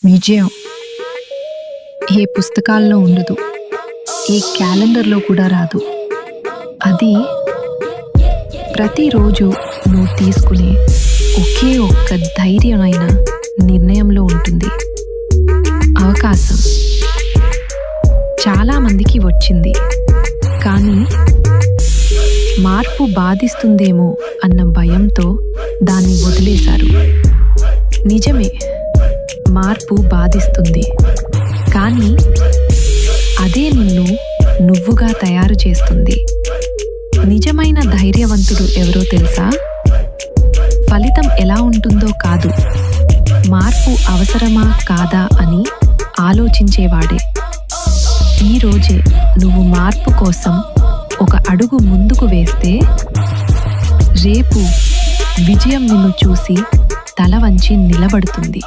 విజయం ఏ పుస్తకాల్లో ఉండదు, ఏ క్యాలెండర్లో కూడా రాదు. అది ప్రతిరోజు నువ్వు తీసుకునే ఒకే ఒక్క ధైర్యమైన నిర్ణయంలో ఉంటుంది. అవకాశం చాలామందికి వచ్చింది, కానీ మార్పు బాధిస్తుందేమో అన్న భయంతో దాన్ని వదిలేశారు. నిజమే, మార్పు బాధిస్తుంది, కానీ అదే నిన్ను నువ్వుగా తయారు చేస్తుంది. నిజమైన ధైర్యవంతుడు ఎవరో తెలుసా? ఫలితం ఎలా ఉంటుందో కాదు, మార్పు అవసరమా కాదా అని ఆలోచించేవాడే. ఈరోజే నువ్వు మార్పు కోసం ఒక అడుగు ముందుకు వేస్తే, రేపు విజయం నిన్ను చూసి తల వంచి నిలబడుతుంది.